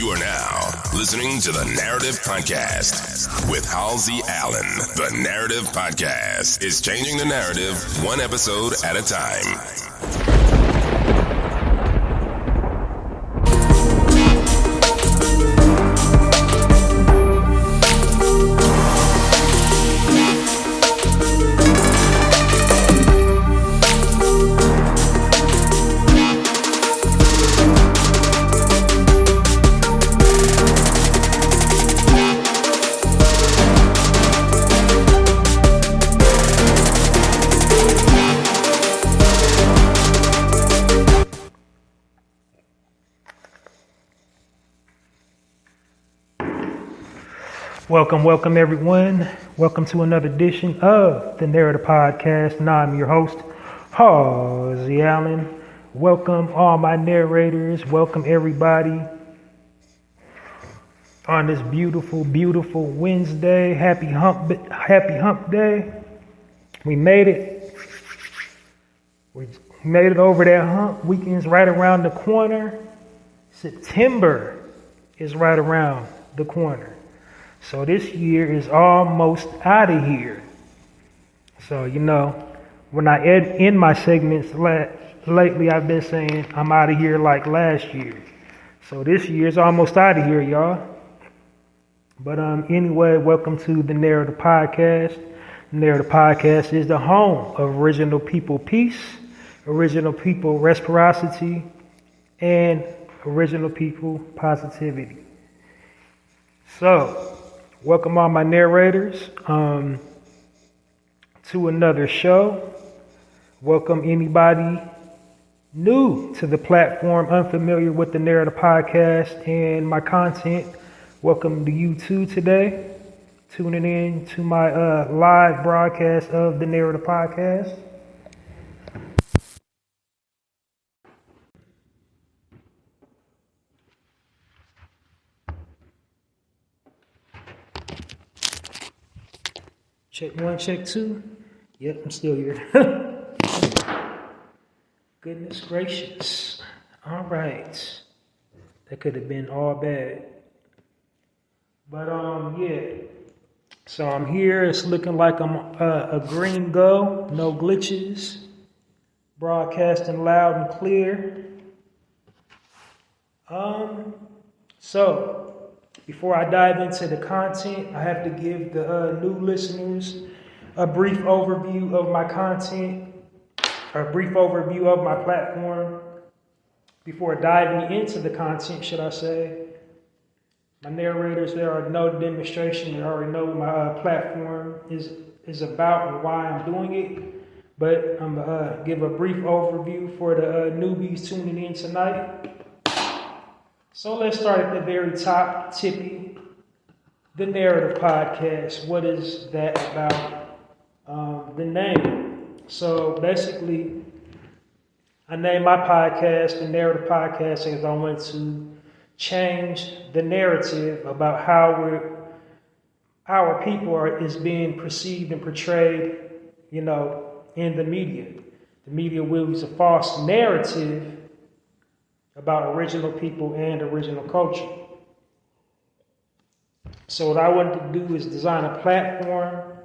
You are now listening to the Narrative Podcast with Halsey Allen. The Narrative Podcast is changing the narrative one episode at a time. Welcome everyone. Welcome to another edition of the Narrator Podcast. Now I'm your host, Halsey Allen. Welcome all my narrators. Welcome everybody on this beautiful, beautiful Wednesday. Happy hump day. We made it. We made it over that hump. Weekend's right around the corner. September is right around the corner. So this year is almost out of here. So, when I end my segments lately, I've been saying I'm out of here like last year. So this year is almost out of here, y'all. But anyway, welcome to the Narrator Podcast. The Narrator Podcast is the home of original people peace, original people reciprocity, and original people positivity. So, welcome all my narrators to another show. Welcome anybody new to the platform, unfamiliar with the Narrator Podcast and my content. Welcome to you too today, tuning in to my live broadcast of the Narrator Podcast. Check one, check two. Yep, I'm still here. Goodness gracious. All right. That could have been all bad. But, yeah. So I'm here. It's looking like I'm a green go. No glitches. Broadcasting loud and clear. So, before I dive into the content, I have to give the new listeners a brief overview of my content, a brief overview of my platform. Before diving into the content, should I say, my narrators, there are no demonstration. They already know what my platform is about and why I'm doing it. But I'm going to give a brief overview for the newbies tuning in tonight. So let's start at the very top, tippy, the Narrative Podcast. What is that about? The name. So basically, I named my podcast the Narrative Podcast because I want to change the narrative about how our people is being perceived and portrayed, in the media. The media will use a false narrative about original people and original culture. So what I wanted to do is design a platform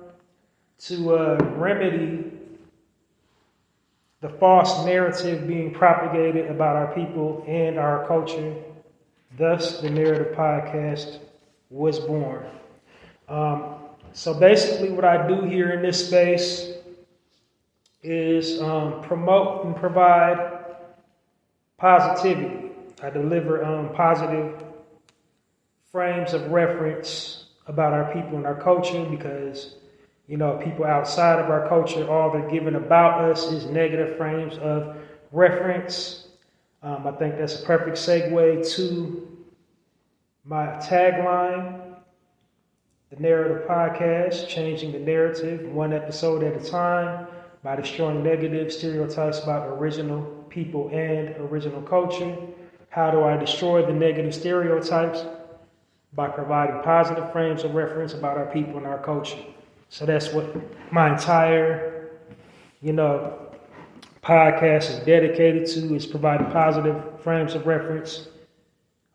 to remedy the false narrative being propagated about our people and our culture. Thus, the Narrative Podcast was born. So basically what I do here in this space is promote and provide positivity. I deliver positive frames of reference about our people and our culture because, people outside of our culture, all they're given about us is negative frames of reference. I think that's a perfect segue to my tagline, the Narrative Podcast, changing the narrative one episode at a time by destroying negative stereotypes about original people and original culture. How do I destroy the negative stereotypes? By providing positive frames of reference about our people and our culture. So that's what my entire, podcast is dedicated to, is providing positive frames of reference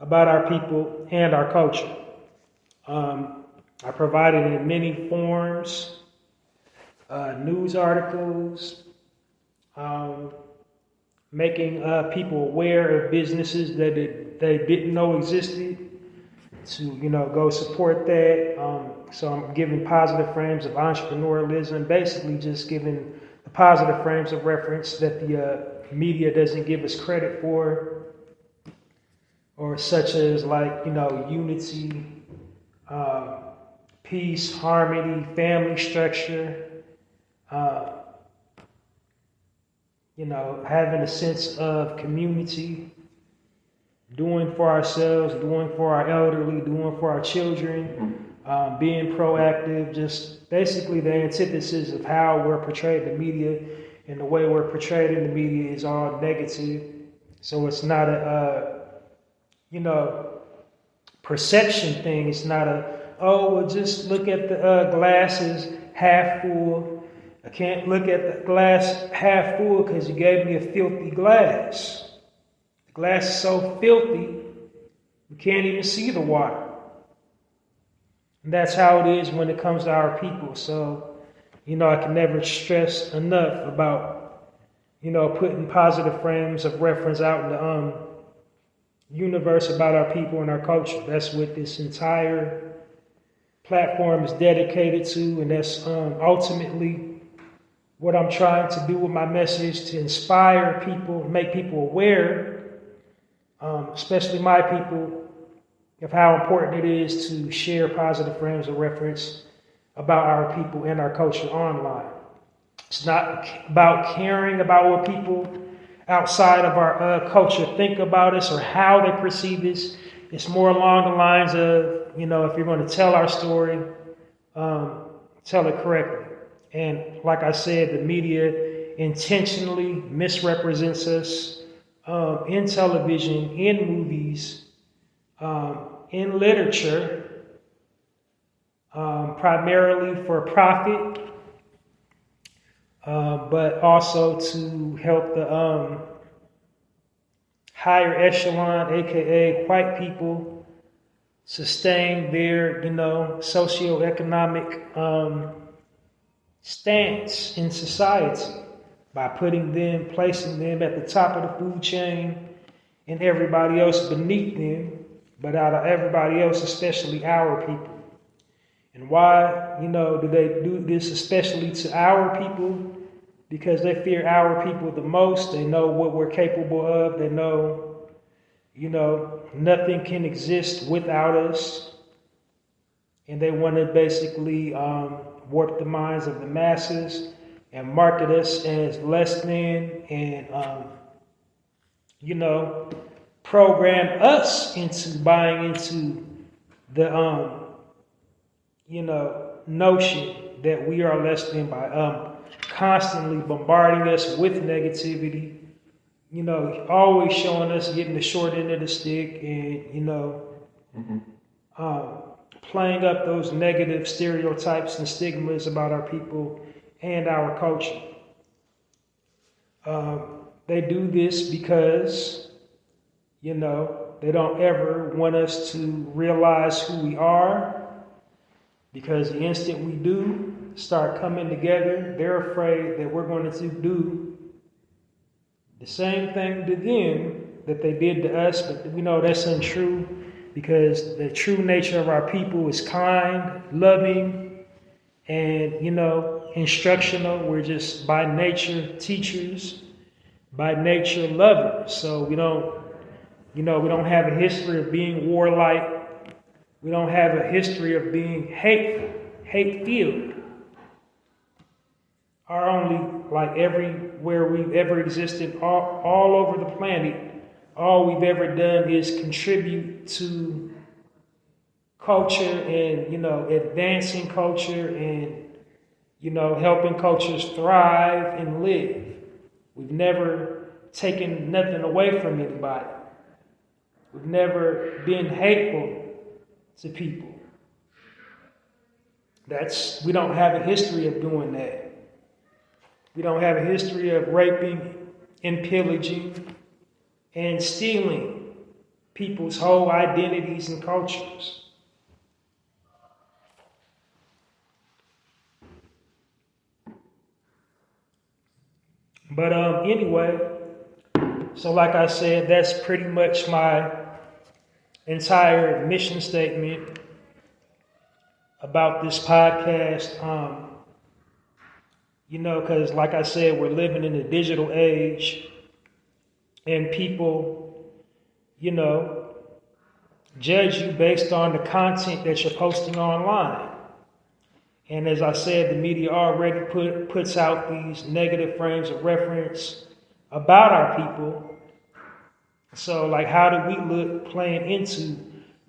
about our people and our culture. I provide it in many forms, news articles, making people aware of businesses that they didn't know existed, to go support that. So I'm giving positive frames of entrepreneurialism, basically just giving the positive frames of reference that the media doesn't give us credit for, or such as unity, peace, harmony, family structure, having a sense of community, doing for ourselves, doing for our elderly, doing for our children, being proactive, just basically the antithesis of how we're portrayed in the media. And the way we're portrayed in the media is all negative. So it's not a, perception thing. It's not just look at the glasses half full. I can't look at the glass half full because you gave me a filthy glass. The glass is so filthy, we can't even see the water. And that's how it is when it comes to our people. So, I can never stress enough about, putting positive frames of reference out in the universe about our people and our culture. That's what this entire platform is dedicated to, and that's ultimately what I'm trying to do with my message, to inspire people, make people aware, especially my people, of how important it is to share positive frames of reference about our people and our culture online. It's not about caring about what people outside of our culture think about us or how they perceive us. It's more along the lines of, if you're going to tell our story, tell it correctly. And like I said, the media intentionally misrepresents us in television, in movies, in literature, primarily for profit, but also to help the higher echelon, aka white people, sustain their, socioeconomic stance in society by placing them at the top of the food chain and everybody else beneath them, but out of everybody else, especially our people. And why, do they do this especially to our people? Because they fear our people the most. They know what we're capable of. They know, nothing can exist without us. And they want to basically warp the minds of the masses and market us as less than, and, program us into buying into the, notion that we are less than by constantly bombarding us with negativity, always showing us getting the short end of the stick, and, playing up those negative stereotypes and stigmas about our people and our culture. They do this because, they don't ever want us to realize who we are, because the instant we do start coming together, they're afraid that we're going to do the same thing to them that they did to us. But we know that's untrue, because the true nature of our people is kind, loving, and, instructional. We're just by nature teachers, by nature lovers. So we don't have a history of being warlike. We don't have a history of being hate-filled. Our only, everywhere we've ever existed, all over the planet, all we've ever done is contribute to culture and, advancing culture and, helping cultures thrive and live. We've never taken nothing away from anybody. We've never been hateful to people. We don't have a history of doing that. We don't have a history of raping and pillaging and stealing people's whole identities and cultures. But anyway, so like I said, that's pretty much my entire mission statement about this podcast. Because like I said, we're living in a digital age, and people, judge you based on the content that you're posting online. And as I said, the media already puts out these negative frames of reference about our people. So, like, how do we look playing into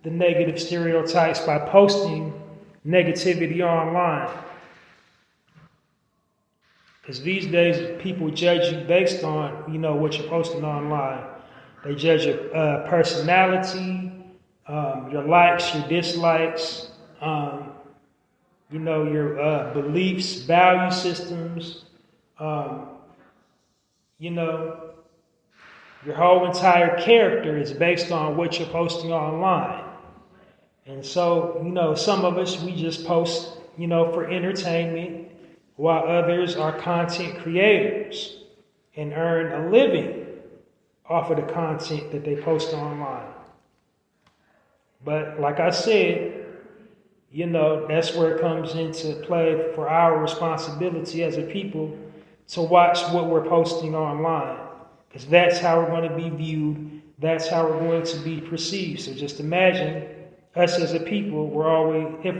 the negative stereotypes by posting negativity online? Because these days, people judge you based on, what you're posting online. They judge your personality, your likes, your dislikes, your beliefs, value systems, your whole entire character is based on what you're posting online. And so, some of us, we just post, for entertainment, while others are content creators and earn a living off of the content that they post online. But like I said, that's where it comes into play for our responsibility as a people to watch what we're posting online. Because that's how we're going to be viewed. That's how we're going to be perceived. So just imagine us as a people, if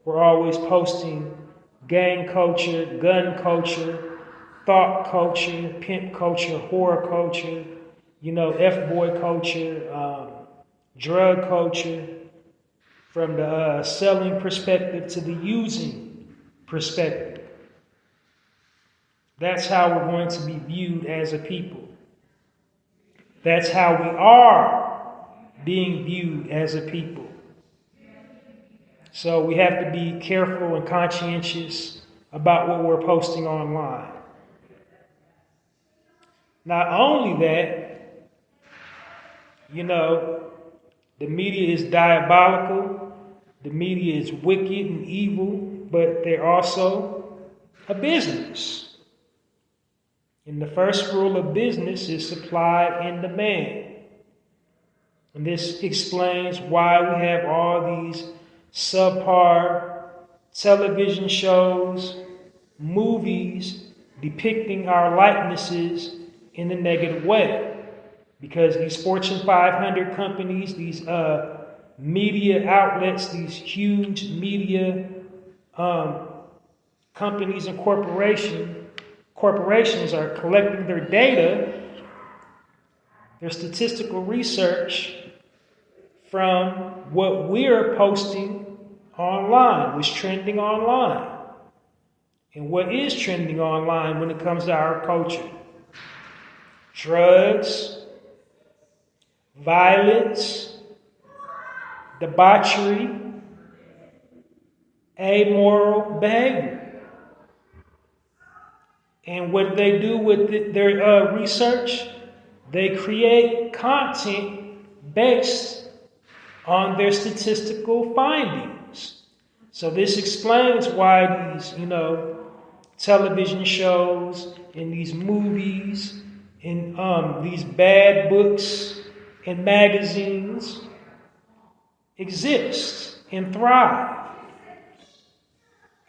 we're always posting gang culture, gun culture, thought culture, pimp culture, whore culture, F-boy culture, drug culture, from the selling perspective to the using perspective. That's how we're going to be viewed as a people. That's how we are being viewed as a people. So we have to be careful and conscientious about what we're posting online. Not only that, the media is diabolical, the media is wicked and evil, but they're also a business. And the first rule of business is supply and demand. And this explains why we have all these subpar television shows, movies depicting our likenesses in a negative way. Because these Fortune 500 companies, these media outlets, these huge media companies and corporations are collecting their data, their statistical research from what we're posting online, what's trending online. And what is trending online when it comes to our culture? Drugs, violence, debauchery, amoral behavior. And what they do with their research, they create content based on their statistical findings. So this explains why these, television shows and these movies and these bad books and magazines exist and thrive.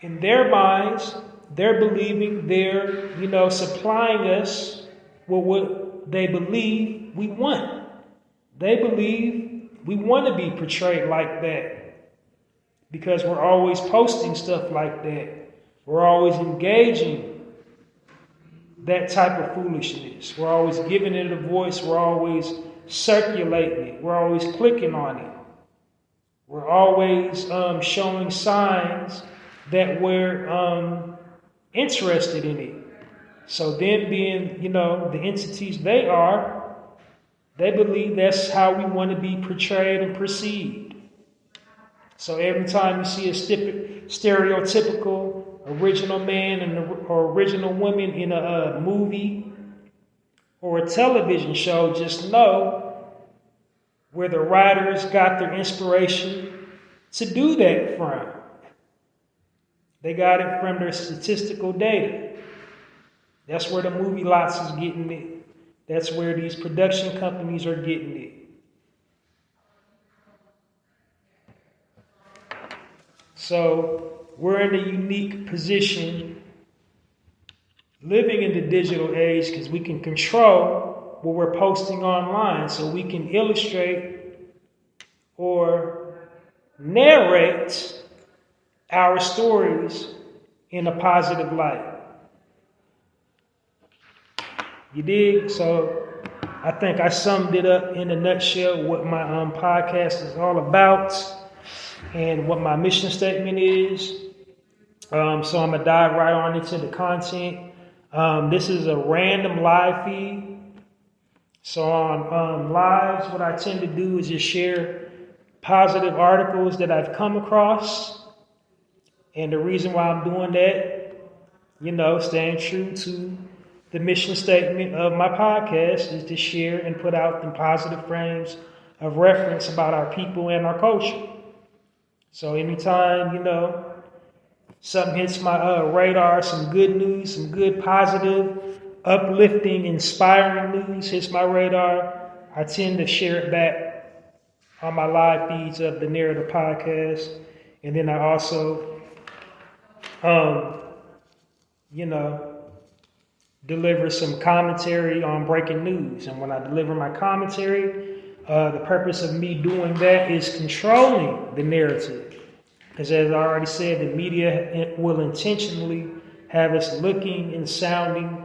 In their minds, they're believing they're, supplying us with what they believe we want. They believe we want to be portrayed like that because we're always posting stuff like that. We're always engaging that type of foolishness. We're always giving it a voice. We're always circulating it. We're always clicking on it. We're always showing signs that we're interested in it. So them being, the entities they are, they believe that's how we want to be portrayed and perceived. So every time you see a stereotypical original man or original woman in a movie or a television show, just know where the writers got their inspiration to do that from. They got it from their statistical data. That's where the movie lots is getting it. That's where these production companies are getting it. So we're in a unique position living in the digital age because we can control what we're posting online, so we can illustrate or narrate our stories in a positive light. You dig? So I think I summed it up in a nutshell what my podcast is all about and what my mission statement is. So I'm going to dive right on into the content. This is a random live feed. So on lives, what I tend to do is just share positive articles that I've come across. And the reason why I'm doing that, staying true to the mission statement of my podcast, is to share and put out the positive frames of reference about our people and our culture. So anytime, something hits my radar, some good news, some good, positive, uplifting, inspiring news hits my radar, I tend to share it back on my live feeds of the Narrator podcast. And then I also, deliver some commentary on breaking news. And when I deliver my commentary, the purpose of me doing that is controlling the narrative. Because as I already said, the media will intentionally have us looking and sounding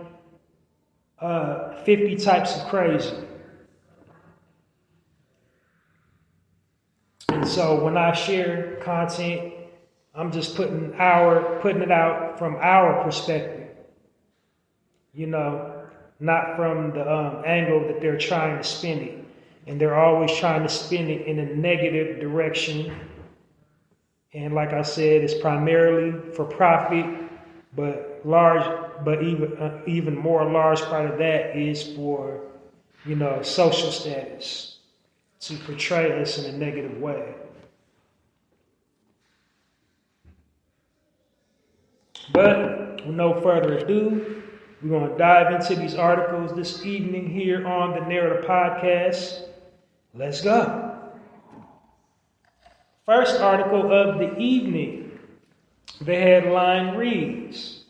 50 types of crazy. And so when I share content, I'm just putting it out from our perspective. Not from the angle that they're trying to spin it. And they're always trying to spin it in a negative direction. And like I said, it's primarily for profit, but even more large part of that is for, social status, to portray us in a negative way. But with no further ado, we're going to dive into these articles this evening here on the Narrator podcast. Let's go. First article of the evening. The headline reads,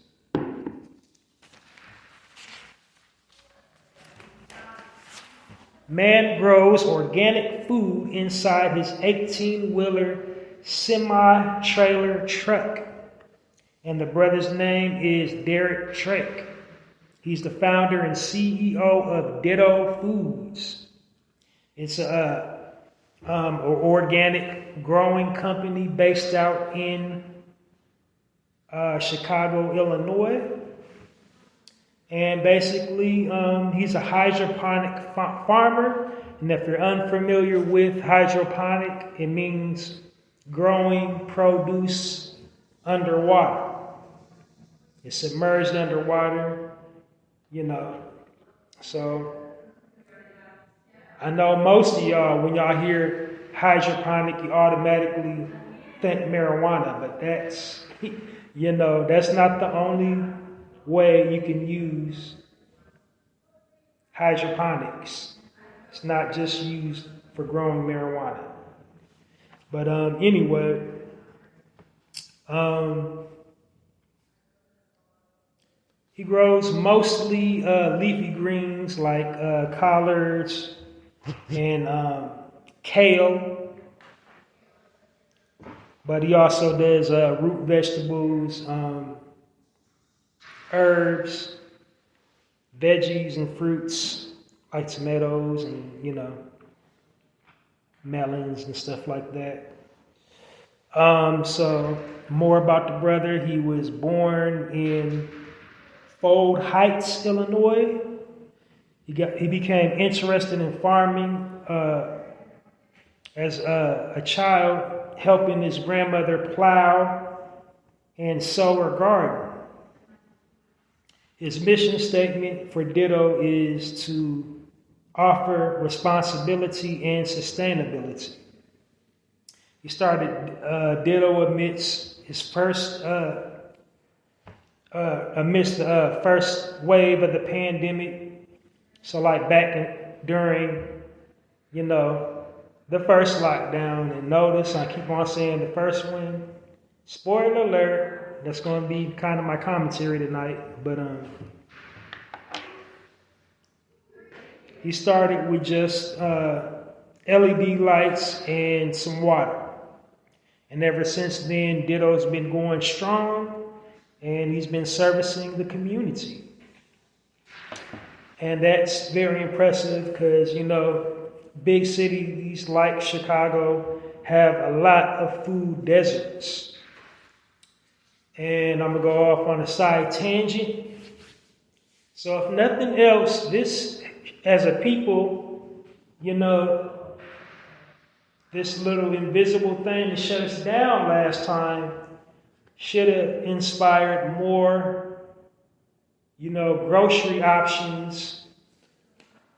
"Man grows organic food inside his 18-wheeler semi-trailer truck." And the brother's name is Derek Drake. He's the founder and CEO of Ditto Foods. It's an organic growing company based out in Chicago, Illinois. And basically, he's a hydroponic farmer. And if you're unfamiliar with hydroponic, it means growing produce underwater. It's submerged underwater. So I know most of y'all, when y'all hear hydroponic, you automatically think marijuana, but that's, that's not the only way you can use hydroponics. It's not just used for growing marijuana. But anyway, he grows mostly leafy greens like collards and kale. But he also does root vegetables, herbs, veggies, and fruits like tomatoes and, melons and stuff like that. So more about the brother. He was born in Fold Heights, Illinois. He became interested in farming as a child, helping his grandmother plow and sow her garden. His mission statement for Ditto is to offer responsibility and sustainability. He started Ditto amidst the first wave of the pandemic. So like back during, the first lockdown. And notice I keep on saying the first one. Spoiler alert, that's going to be kind of my commentary tonight. But he started with just LED lights and some water. And ever since then, Ditto's been going strong, and he's been servicing the community. And that's very impressive because, big cities like Chicago have a lot of food deserts. And I'm going to go off on a side tangent. So if nothing else, this, as a people, this little invisible thing that shut us down last time should have inspired more, grocery options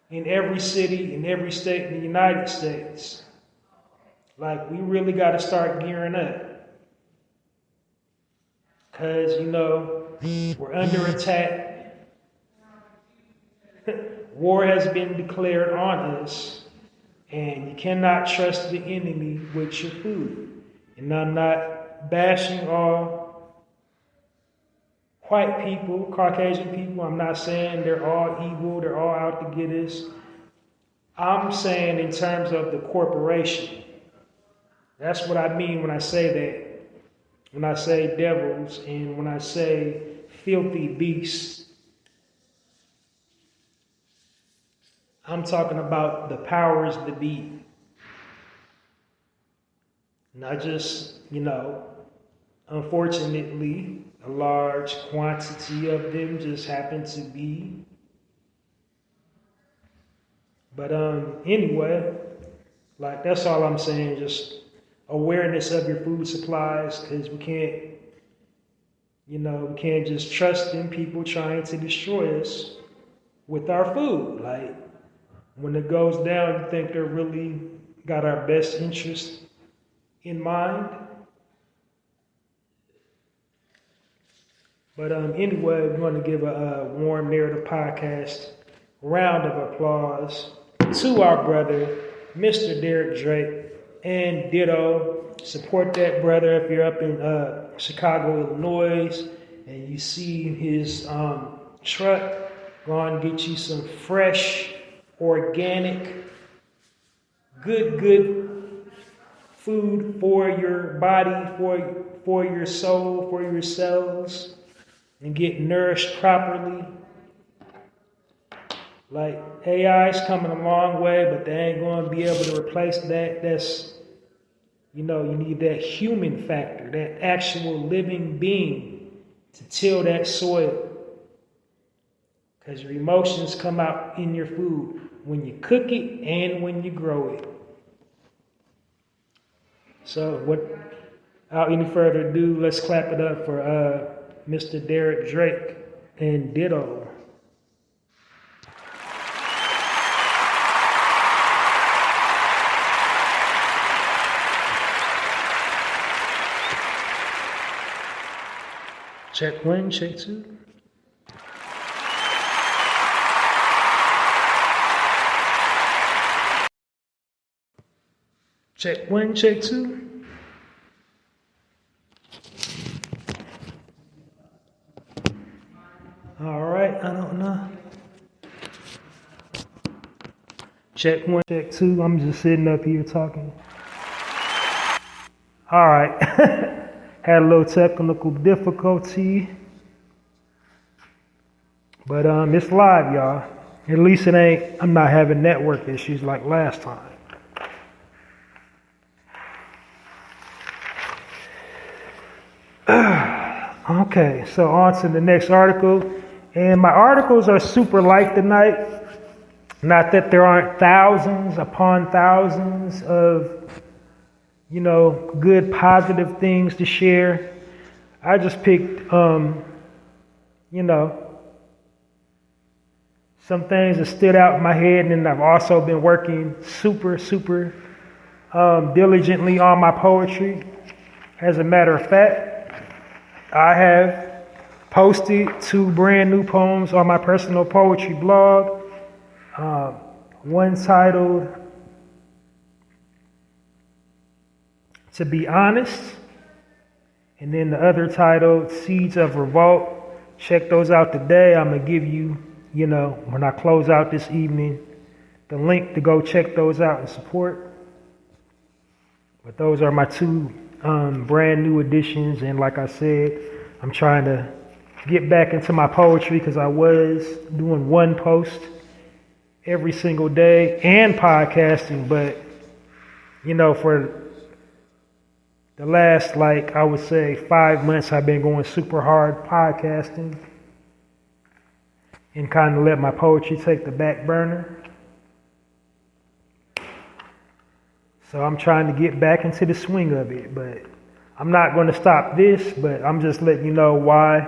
in every city, in every state in the United States. Like, we really got to start gearing up. Because, we're under attack. War has been declared on us. And you cannot trust the enemy with your food. And I'm not bashing all white people, Caucasian people. I'm not saying they're all evil, they're all out to get us. I'm saying in terms of the corporation. That's what I mean when I say that. When I say devils and when I say filthy beasts. I'm talking about the powers that be. Not just, unfortunately, a large quantity of them just happen to be. But anyway, like that's all I'm saying, just awareness of your food supplies, because we can't just trust in people trying to destroy us with our food. Like, when it goes down, you think they're really got our best interest in mind? But anyway, we want to give a warm Narrative Podcast round of applause to our brother, Mr. Derek Drake, and ditto. Support that brother if you're up in Chicago, Illinois, and you see his truck. Go and get you some fresh, organic, good food for your body, for your soul, for your cells, and get nourished properly. Like, AI's coming a long way, but they ain't going to be able to replace that. That's, you need that human factor, that actual living being to till that soil. Because your emotions come out in your food when you cook it and when you grow it. So, without any further ado, let's clap it up for Mr. Derek Drake and ditto. Check one, check two. Check one, check two. All right, I don't know. Check one, check two. I'm just sitting up here talking. All right. Had a little technical difficulty. But it's live, y'all. At least I'm not having network issues like last time. Okay, so on to the next article. And my articles are super light tonight. Not that there aren't thousands upon thousands of, good positive things to share. I just picked, some some things that stood out in my head, and I've also been working super diligently on my poetry. As a matter of fact, I have posted 2 brand new poems on my personal poetry blog. One titled "To Be Honest," and then the other titled "Seeds of Revolt." Check those out today. I'm going to give you, when I close out this evening, the link to go check those out and support. But those are my 2 brand new editions. And like I said, I'm trying to get back into my poetry because I was doing 1 post every single day and podcasting. But, for the last, I would say 5 months, I've been going super hard podcasting and kind of let my poetry take the back burner. So I'm trying to get back into the swing of it, but I'm not going to stop this, but I'm just letting you know why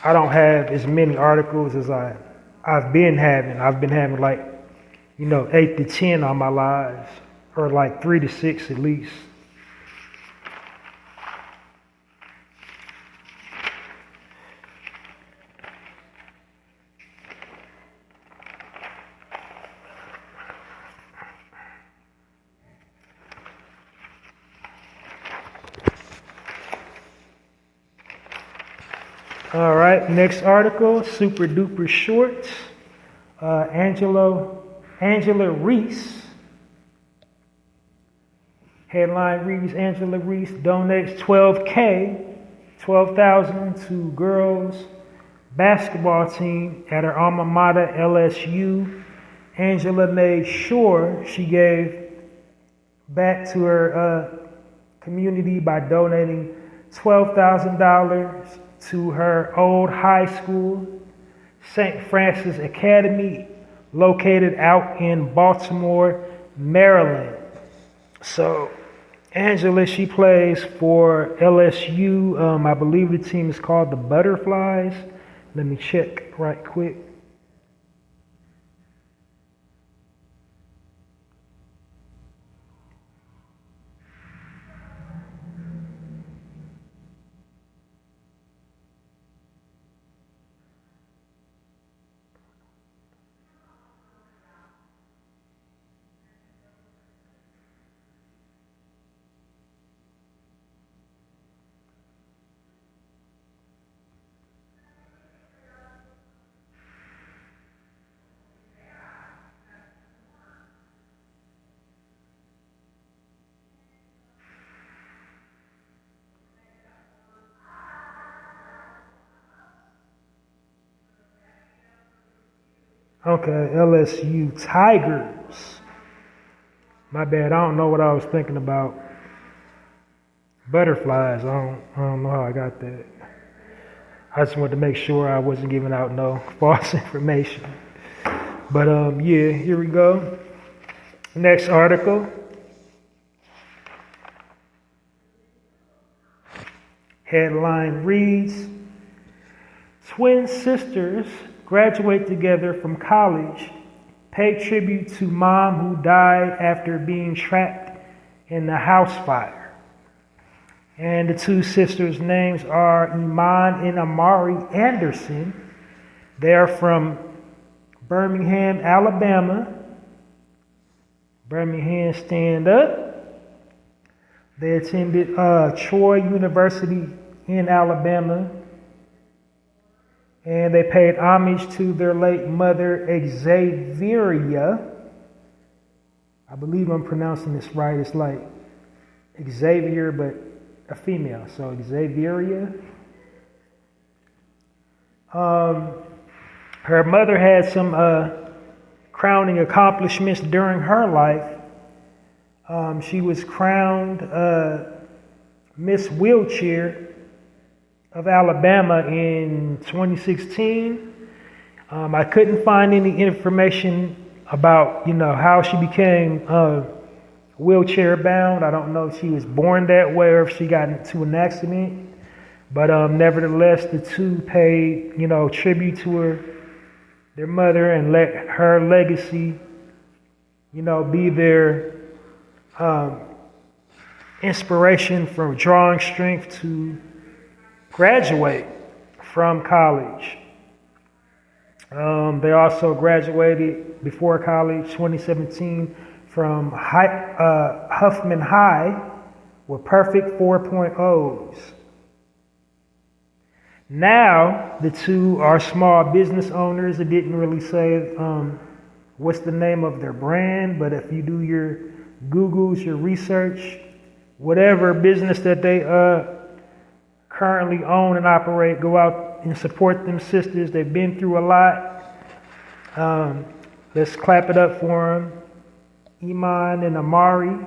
I don't have as many articles as I've been having. I've been having 8 to 10 on my lives, or 3 to 6 at least. All right, next article, super duper short. Angela Reese. Headline reads, Angela Reese donates $12,000 to girls basketball team at her alma mater, LSU. Angela made sure she gave back to her community by donating $12,000 to her old high school, St. Francis Academy, located out in Baltimore, Maryland. So Angela, she plays for LSU. I believe the team is called the Butterflies. Let me check right quick. Okay, LSU Tigers. My bad. I don't know what I was thinking about. Butterflies. I don't know how I got that. I just wanted to make sure I wasn't giving out no false information. But yeah, here we go. Next article. Headline reads, Twin sisters graduate together from college, pay tribute to mom who died after being trapped in the house fire. And the 2 sisters' names are Iman and Amari Anderson. They are from Birmingham, Alabama. Birmingham, stand up. They attended Troy University in Alabama. And they paid homage to their late mother, Xaviera. I believe I'm pronouncing this right. It's like Xavier, but a female. So Xaviera. Her mother had some crowning accomplishments during her life. She was crowned Miss Wheelchair of Alabama in 2016. I couldn't find any information about, how she became wheelchair bound. I don't know if she was born that way or if she got into an accident. But nevertheless, the 2 paid, tribute to her. their mother and let her legacy, be their inspiration for drawing strength to graduate from college. They also graduated before college, 2017, from Huffman High with perfect 4.0s. Now, the two are small business owners. It didn't really say what's the name of their brand, but if you do your Googles, your research, whatever business that they currently own and operate, go out and support them sisters. They've been through a lot. Let's clap it up for them. Iman and Amari,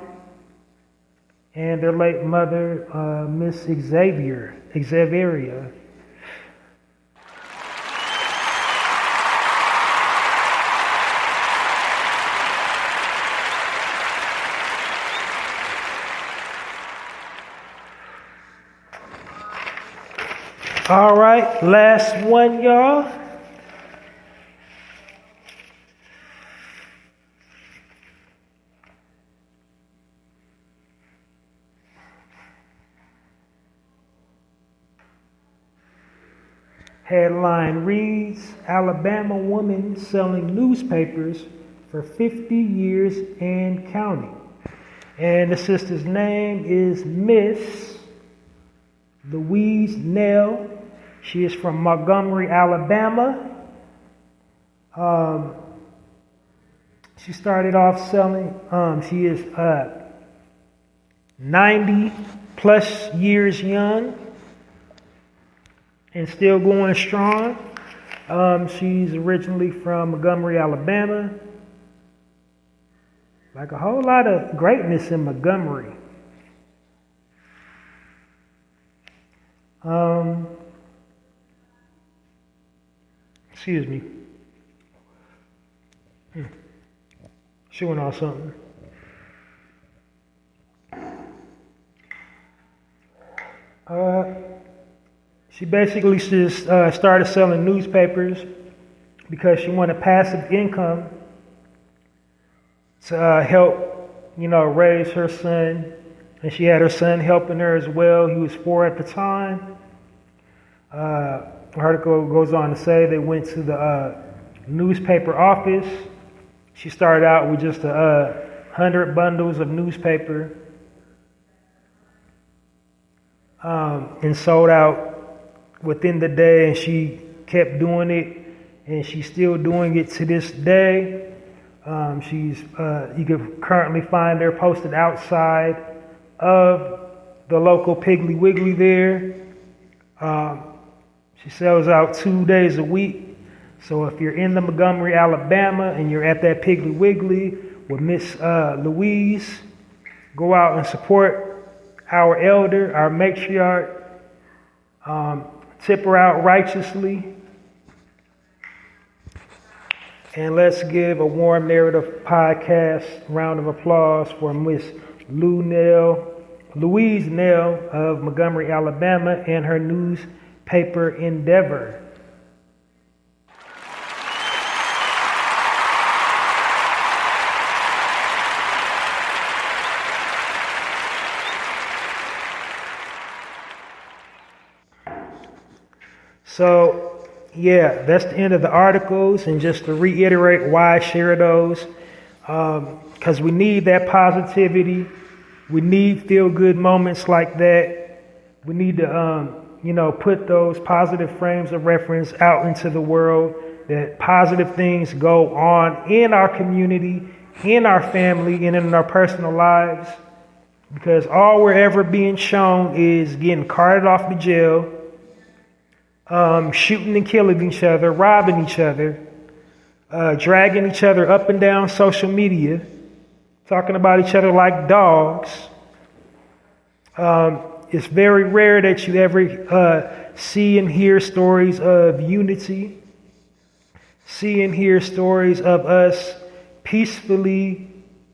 and their late mother, Miss Xaviera. All right, last one, y'all. Headline reads, Alabama woman selling newspapers for 50 years and counting. And the sister's name is Miss Louise Nell. She is from Montgomery, Alabama. She started off selling, she is 90 plus years young and still going strong. She's originally from Montgomery, Alabama. Like a whole lot of greatness in Montgomery. Excuse me. Chewing on something. She basically just started selling newspapers because she wanted passive income to help, raise her son. And she had her son helping her as well. He was 4 at the time. The article goes on to say they went to the newspaper office. She started out with just 100 bundles of newspaper and sold out within the day, and she kept doing it, and she's still doing it to this day. You can currently find her posted outside of the local Piggly Wiggly there. She sells out 2 days a week. So if you're in the Montgomery, Alabama, and you're at that Piggly Wiggly with Miss Louise, go out and support our elder, our matriarch. Tip her out righteously. And let's give a warm Narrative Podcast round of applause for Miss Louise Nell of Montgomery, Alabama, and her newspaper endeavor. So, yeah, that's the end of the articles. And just to reiterate why I share those, because we need that positivity. We need feel-good moments like that. We need to, put those positive frames of reference out into the world, that positive things go on in our community, in our family, and in our personal lives. Because all we're ever being shown is getting carted off to jail, shooting and killing each other, robbing each other, dragging each other up and down social media, talking about each other like dogs. It's very rare that you ever see and hear stories of unity, see and hear stories of us peacefully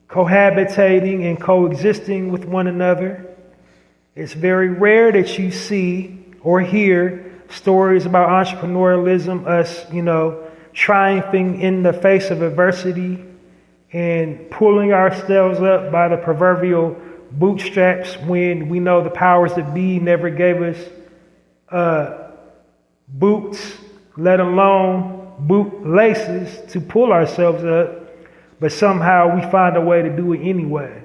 cohabitating and coexisting with one another. It's very rare that you see or hear stories about entrepreneurialism, us, triumphing in the face of adversity and pulling ourselves up by the proverbial bootstraps when we know the powers that be never gave us boots, let alone boot laces to pull ourselves up, but somehow we find a way to do it anyway.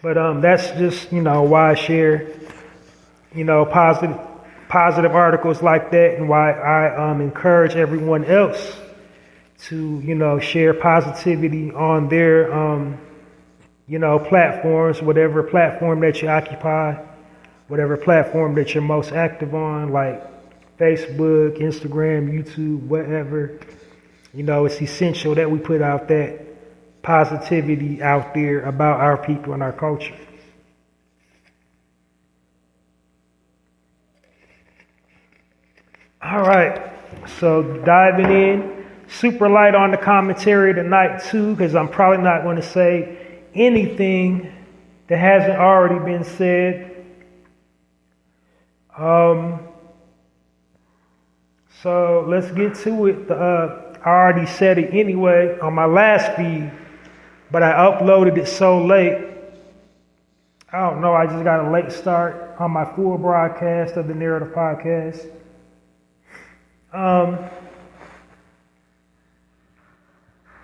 But that's just, why I share, positive articles like that, and why I encourage everyone else to, share positivity on their, platforms, whatever platform that you occupy, whatever platform that you're most active on, like Facebook, Instagram, YouTube, whatever. It's essential that we put out that positivity out there about our people and our culture. All right, so diving in, super light on the commentary tonight too, because I'm probably not going to say anything that hasn't already been said. So let's get to it. I already said it anyway on my last feed, but I uploaded it so late. I don't know, I just got a late start on my full broadcast of the Narrative Podcast.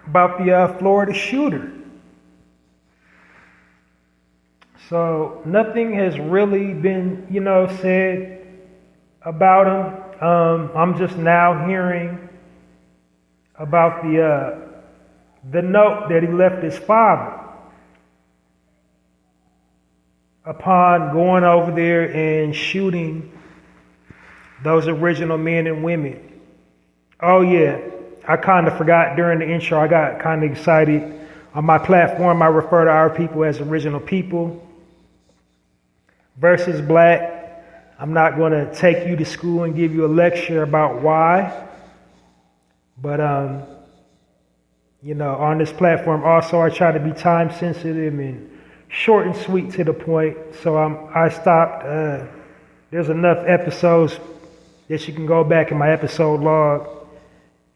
About the Florida shooter. So nothing has really been, said about him. I'm just now hearing about the note that he left his father upon going over there and shooting those original men and women. Oh yeah, I kind of forgot during the intro. I got kind of excited. On my platform, I refer to our people as original people versus black. I'm not going to take you to school and give you a lecture about why. But, on this platform also, I try to be time sensitive and short and sweet to the point. So I stopped. There's enough episodes that you can go back in my episode log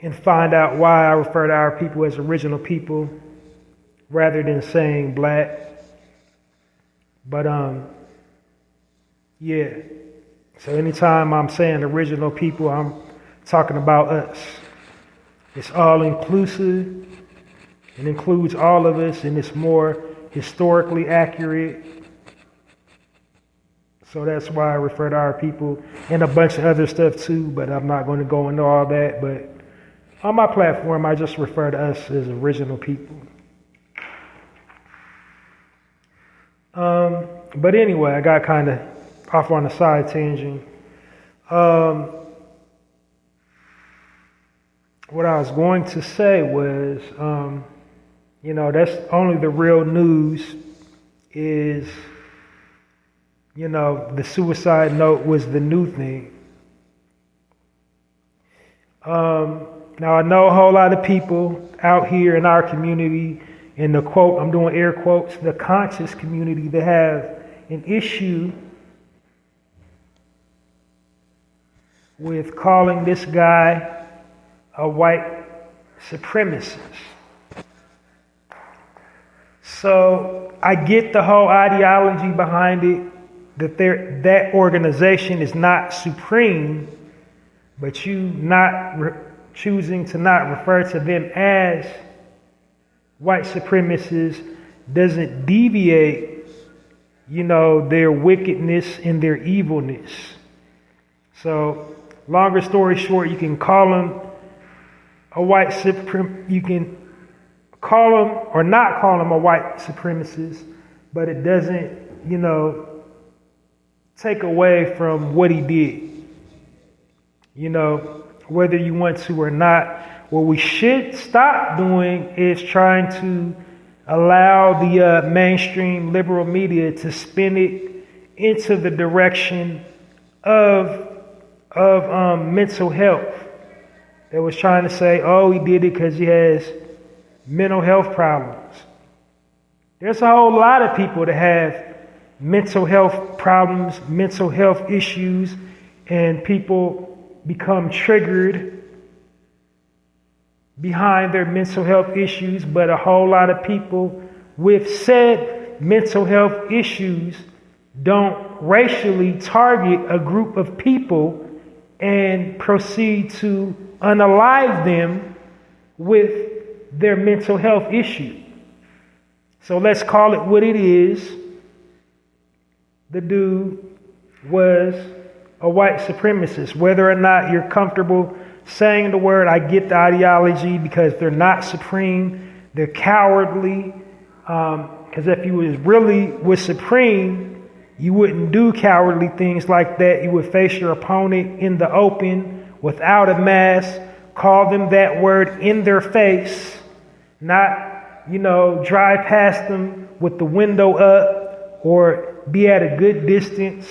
and find out why I refer to our people as original people rather than saying black. But, yeah. So anytime I'm saying original people, I'm talking about us. It's all inclusive. It includes all of us, and it's more historically accurate. So that's why I refer to our people and a bunch of other stuff too, but I'm not going to go into all that. But on my platform, I just refer to us as original people. But anyway, I got kind of off on a side tangent. What I was going to say was, that's only the real news is, the suicide note was the new thing. Now I know a whole lot of people out here in our community, in the quote, I'm doing air quotes, the conscious community, that have an issue with calling this guy a white supremacist. So I get the whole ideology behind it, that that organization is not supreme, but you not choosing to not refer to them as white supremacists doesn't deviate, their wickedness and their evilness. So, longer story short, you can call them a white you can call them or not call them a white supremacist, but it doesn't, take away from what he did. Whether you want to or not. What we should stop doing is trying to allow the mainstream liberal media to spin it into the direction of mental health. They was trying to say, oh, he did it because he has mental health problems. There's a whole lot of people that have mental health problems, mental health issues, and people become triggered behind their mental health issues. But a whole lot of people with said mental health issues don't racially target a group of people and proceed to unalive them with their mental health issue. So let's call it what it is. The dude was a white supremacist. Whether or not you're comfortable saying the word, I get the ideology, because they're not supreme, they're cowardly. Because if you was supreme, you wouldn't do cowardly things like that. You would face your opponent in the open without a mask, call them that word in their face, not, drive past them with the window up or be at a good distance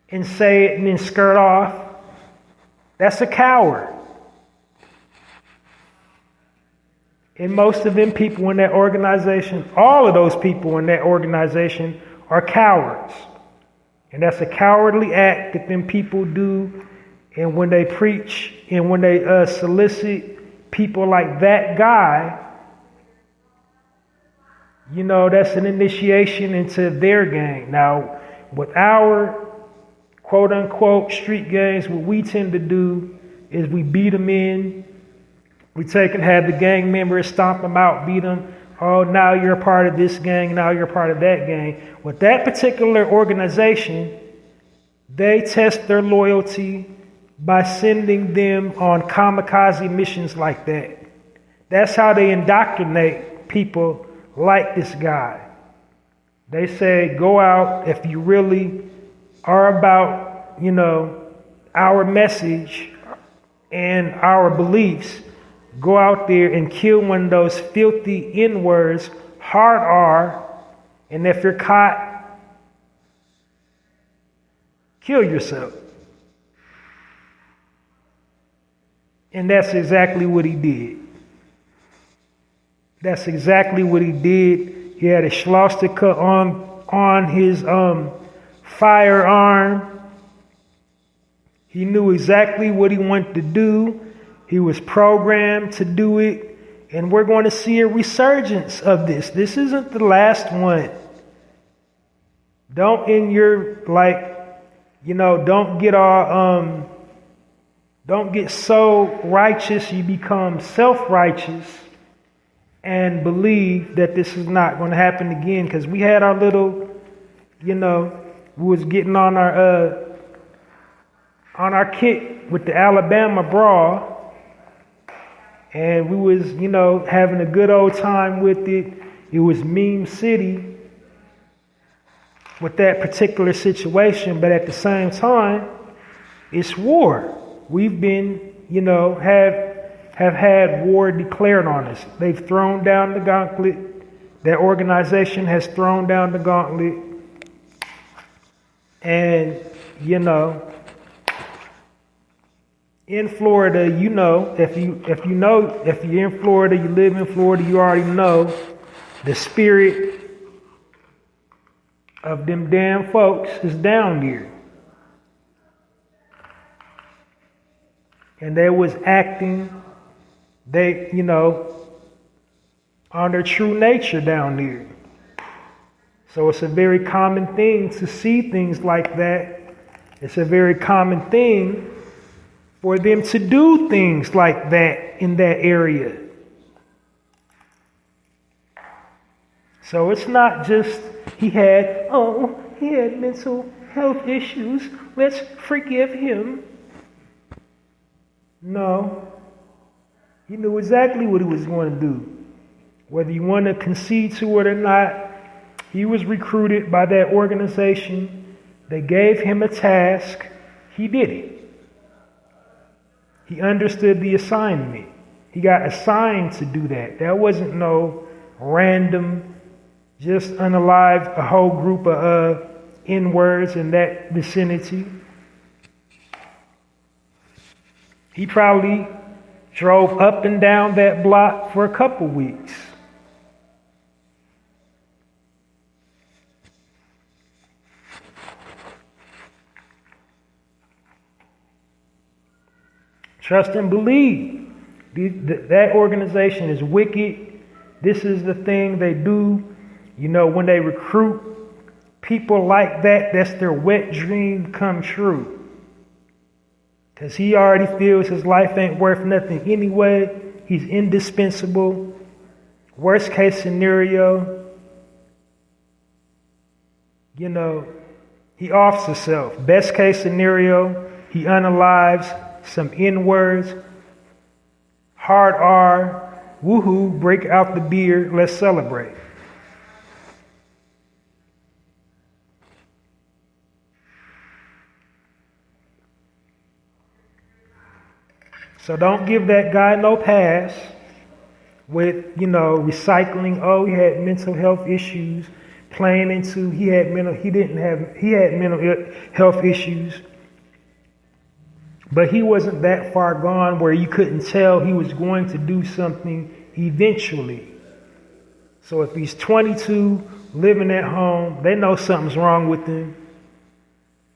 and say it and then skirt off. That's a coward. And most of them people in that organization, all of those people in that organization are cowards. And that's a cowardly act that them people do. And when they preach and when they solicit people like that guy, that's an initiation into their gang. Now, with our quote unquote street gangs, what we tend to do is we beat them in. We take and have the gang members stomp them out, beat them. Oh, now you're a part of this gang, now you're a part of that gang. With that particular organization, they test their loyalty by sending them on kamikaze missions like that. That's how they indoctrinate people like this guy. They say, go out if you really are about, our message and our beliefs. Go out there and kill one of those filthy N-words, hard R, and if you're caught, kill yourself. And that's exactly what he did. That's exactly what he did. He had a swastika on his firearm. He knew exactly what he wanted to do. He was programmed to do it. And we're going to see a resurgence of this. This isn't the last one. Don't don't get so righteous you become self-righteous and believe that this is not going to happen again. Because we had our little, we was getting on our kick with the Alabama brawl. And we was, having a good old time with it. It was meme city with that particular situation. But at the same time, it's war. We've been, have had war declared on us. They've thrown down the gauntlet. That organization has thrown down the gauntlet. And, in Florida, if you're in Florida, you live in Florida, you already know the spirit of them damn folks is down here. And they was acting, on their true nature down there. So it's a very common thing to see things like that. It's a very common thing for them to do things like that in that area. So it's not just he had mental health issues, let's forgive him. No. He knew exactly what he was going to do. Whether you want to concede to it or not, he was recruited by that organization. They gave him a task. He did it. He understood the assignment. He got assigned to do that. That wasn't no random, just unalive a whole group of N-words in that vicinity. He probably drove up and down that block for a couple weeks. Trust and believe. That organization is wicked. This is the thing they do. You know, when they recruit people like that, that's their wet dream come true. Because he already feels his life ain't worth nothing anyway. He's indispensable. Worst case scenario, you know, he offs himself. Best case scenario, he unalives some N-words. Hard R, woohoo, break out the beer, let's celebrate. So don't give that guy no pass with, you know, recycling. Oh, he had mental health issues. Playing into he had mental health issues. But he wasn't that far gone where you couldn't tell he was going to do something eventually. So if he's 22, living at home, they know something's wrong with him.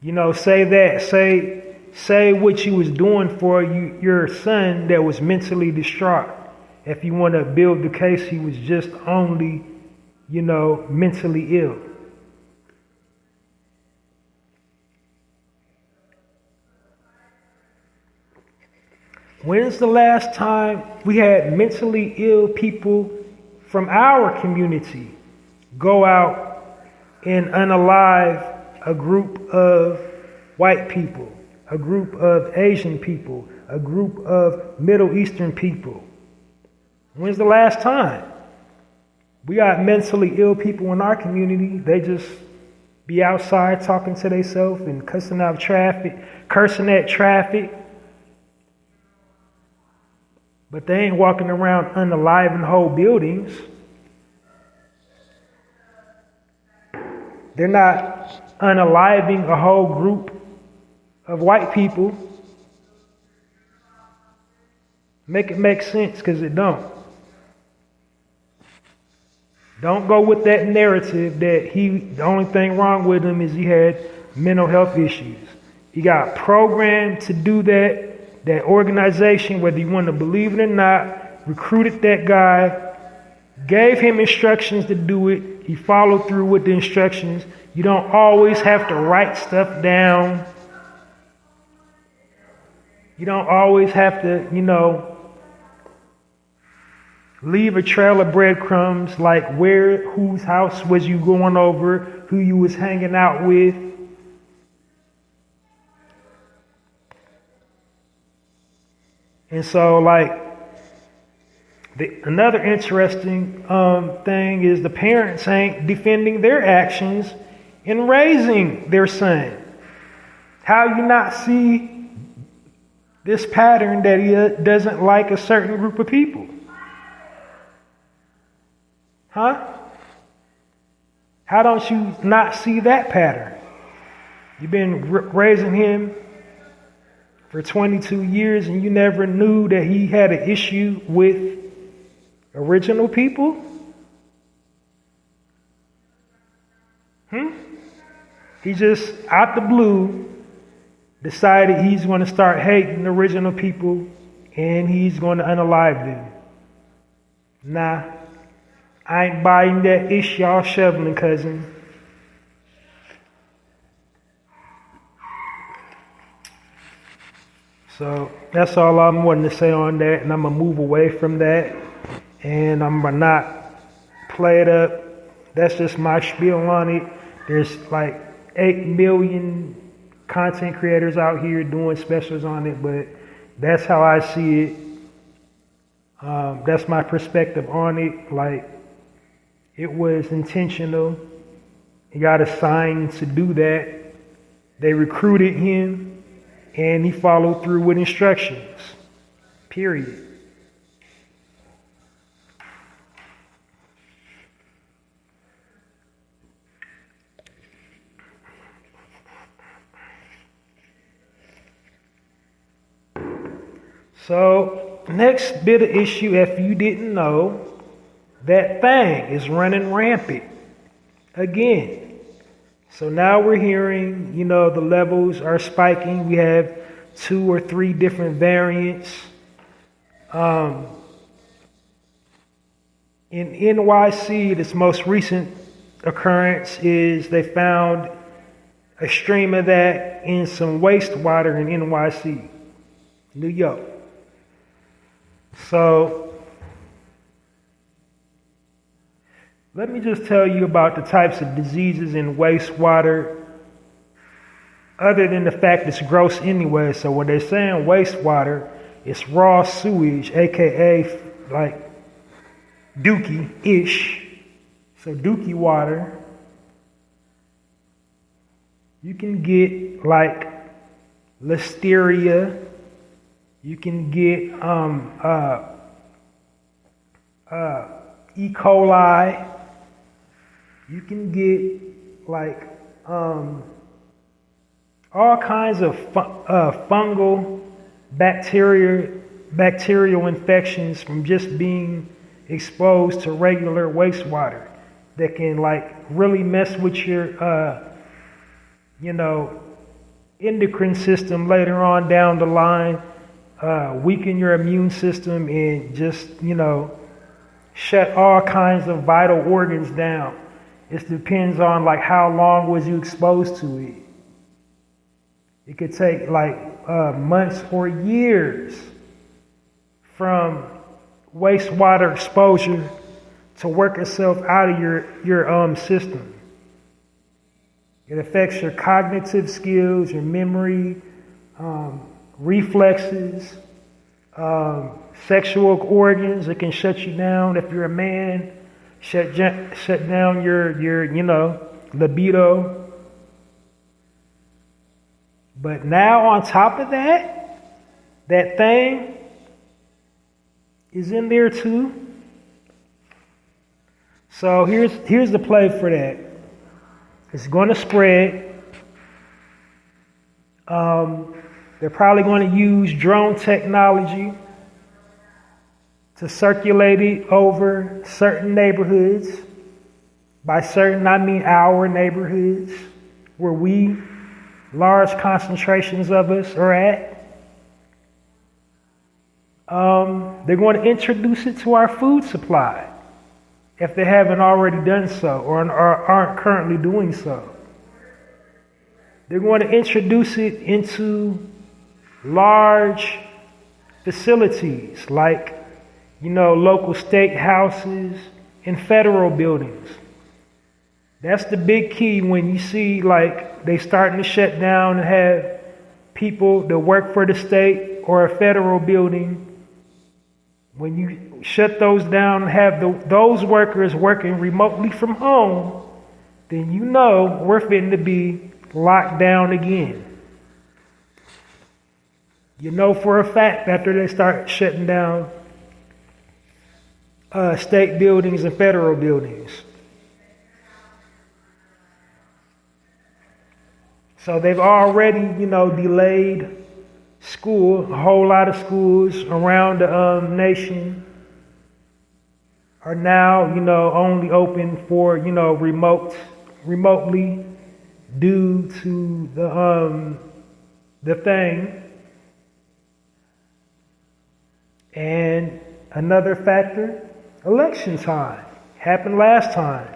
You know, say that. Say what you was doing for your son that was mentally distraught. If you want to build the case, he was just only, you know, mentally ill. When's the last time we had mentally ill people from our community go out and unalive a group of white people, a group of Asian people, a group of Middle Eastern people? When's the last time? We got mentally ill people in our community. They just be outside talking to themselves and cursing at traffic. But they ain't walking around unaliving whole buildings. They're not unaliving a whole group of white people. Make it make sense, because it don't. Don't go with that narrative that the only thing wrong with him is he had mental health issues. He got programmed to do that. That organization, whether you want to believe it or not, recruited that guy, gave him instructions to do it. He followed through with the instructions. You don't always have to write stuff down. You don't always have to, you know, leave a trail of breadcrumbs, like whose house was you going over, who you was hanging out with. And so, like, another interesting thing is the parents ain't defending their actions in raising their son. How you not see this pattern that he doesn't like a certain group of people? Huh? How don't you not see that pattern? You've been raising him for 22 years and you never knew that he had an issue with original people? He just, out the blue, decided he's going to start hating original people and he's going to unalive them. Nah, I ain't buying that ish y'all shoveling, cousin. So that's all I'm wanting to say on that, and I'm going to move away from that, and I'm going to not play it up. That's just my spiel on it. There's like 8 million content creators out here doing specials on it, but that's how I see it. That's my perspective on it. Like, it was intentional. He got assigned to do that. They recruited him. And he followed through with instructions. Period. So, next bit of issue, if you didn't know, that thing is running rampant again. So now we're hearing, you know, the levels are spiking. We have 2 or 3 different variants. In NYC, this most recent occurrence is they found a stream of that in some wastewater in NYC, New York. So let me just tell you about the types of diseases in wastewater, other than the fact it's gross anyway. So when they're saying wastewater, it's raw sewage, aka like dookie-ish. So dookie water. You can get like listeria. You can get E. coli. You can get like all kinds of fungal bacterial infections from just being exposed to regular wastewater that can like really mess with your endocrine system later on down the line, weaken your immune system, and just shut all kinds of vital organs down. It depends on like how long was you exposed to it. It could take like months or years from wastewater exposure to work itself out of your system. It affects your cognitive skills, your memory, reflexes, sexual organs. It can shut you down if you're a man. Shut down your libido. But now on top of that thing is in there too. So here's the play for that. It's going to spread. They're probably going to use drone technology to circulate it over certain neighborhoods. By certain, I mean our neighborhoods where large concentrations of us are at. They're going to introduce it to our food supply if they haven't already done so or aren't currently doing so. They're going to introduce it into large facilities like, local state houses and federal buildings. That's the big key when you see like they starting to shut down and have people that work for the state or a federal building. When you shut those down and have those workers working remotely from home, then we're fitting to be locked down again. For a fact after they start shutting down state buildings and federal buildings. So they've already, delayed school. A whole lot of schools around the nation are now, only open for, remotely due to the thing. And another factor, election time. Happened last time.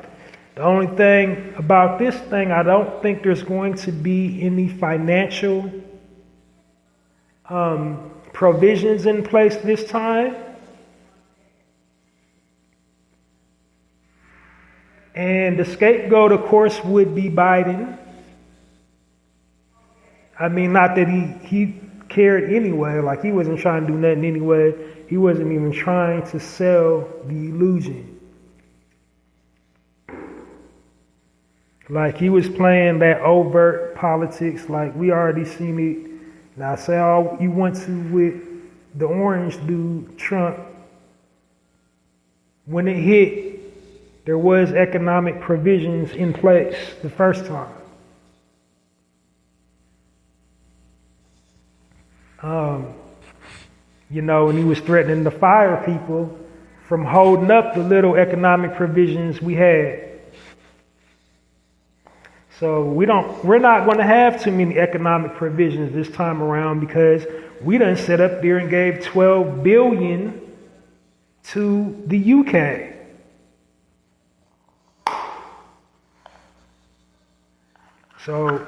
The only thing about this thing, I don't think there's going to be any financial provisions in place this time. And the scapegoat, of course, would be Biden. I mean, not that he cared anyway, like he wasn't trying to do nothing anyway. He wasn't even trying to sell the illusion. Like he was playing that overt politics, like we already seen it. Now say all you want to with the orange dude, Trump. When it hit, there was economic provisions in place the first time. And he was threatening to fire people from holding up the little economic provisions we had. So we're not going to have too many economic provisions this time around because we done set up there and gave $12 billion to the UK. So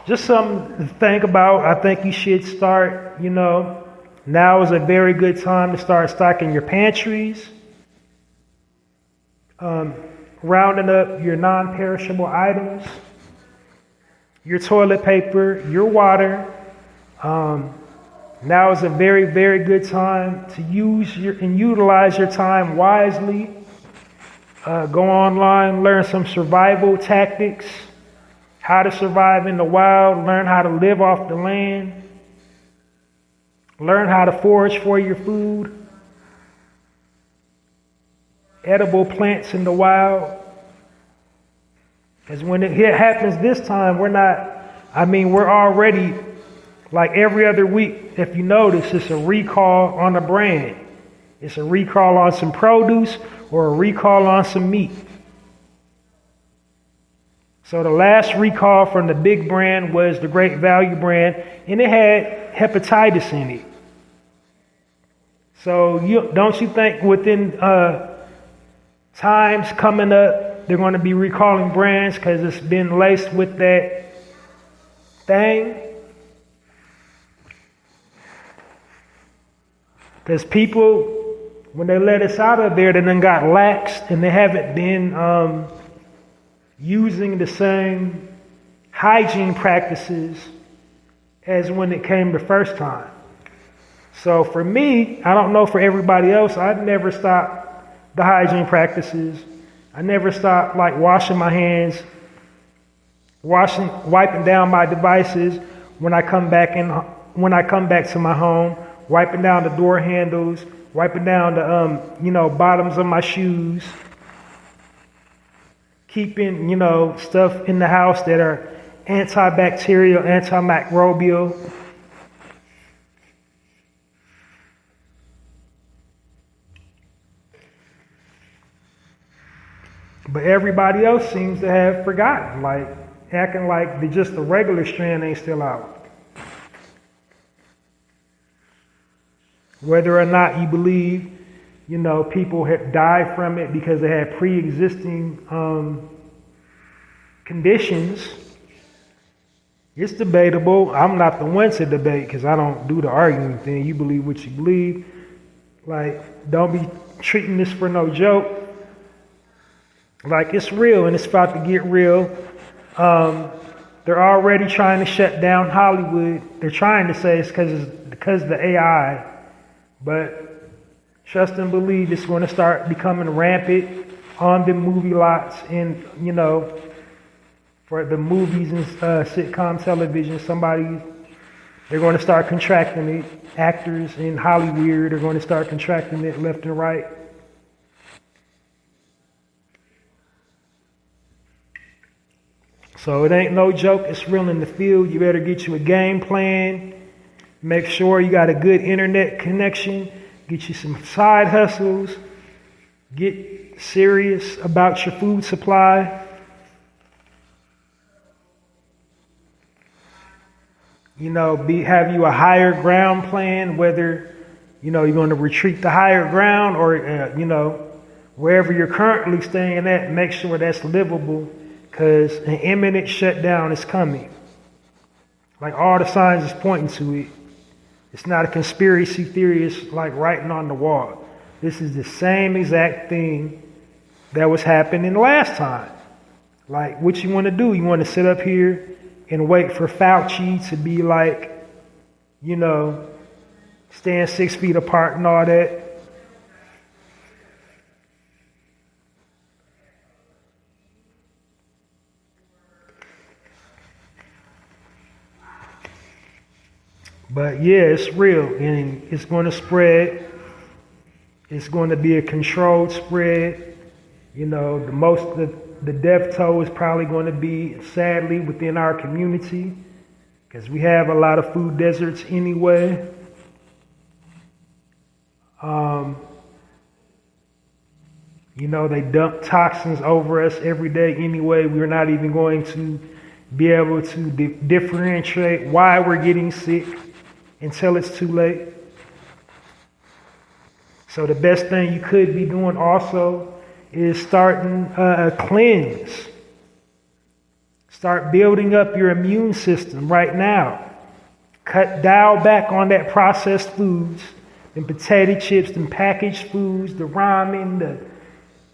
just something to think about. I think you should start, now is a very good time to start stocking your pantries, rounding up your non-perishable items, your toilet paper, your water. Now is a very, very good time to utilize your time wisely. Go online, learn some survival tactics, how to survive in the wild, learn how to live off the land, learn how to forage for your food, edible plants in the wild. Because when it happens this time, we're already, like every other week, if you notice, it's a recall on a brand. It's a recall on some produce or a recall on some meat. So the last recall from the big brand was the Great Value brand, and it had hepatitis in it. So don't you think within times coming up, they're going to be recalling brands because it's been laced with that thing? Because people, when they let us out of there, they done got laxed and they haven't been using the same hygiene practices as when it came the first time. So for me, I don't know for everybody else, I'd never stopped the hygiene practices. I never stopped like washing my hands, wiping down my devices when I come back to my home, wiping down the door handles, wiping down the bottoms of my shoes, keeping stuff in the house that are antibacterial, antimicrobial. But everybody else seems to have forgotten, like acting like the regular strand ain't still out. Whether or not you believe, people have died from it because they had pre-existing conditions, it's debatable. I'm not the one to debate because I don't do the arguing thing. You believe what you believe. Like, don't be treating this for no joke. Like, it's real and it's about to get real. They're already trying to shut down Hollywood. They're trying to say it's because of the AI. But trust and believe it's going to start becoming rampant on the movie lots and, for the movies and sitcom television. They're going to start contracting it. Actors in Hollywood are going to start contracting it left and right. So it ain't no joke. It's real in the field. You better get you a game plan. Make sure you got a good internet connection. Get you some side hustles. Get serious about your food supply. Have you a higher ground plan, whether, you're going to retreat to higher ground or, wherever you're currently staying at, make sure that's livable because an imminent shutdown is coming. Like all the signs is pointing to it. It's not a conspiracy theory. It's like writing on the wall. This is the same exact thing that was happening last time. Like, what you want to do? You want to sit up here and wait for Fauci to be like, stand 6 feet apart and all that. But yeah, it's real and it's going to spread. It's going to be a controlled spread. The death toll is probably going to be, sadly, within our community because we have a lot of food deserts anyway. You know, they dump toxins over us every day anyway. We're not even going to be able to differentiate why we're getting sick until it's too late. So the best thing you could be doing also is starting a cleanse. Start building up your immune system right now. Dial back on that processed foods, them potato chips, them packaged foods, the ramen,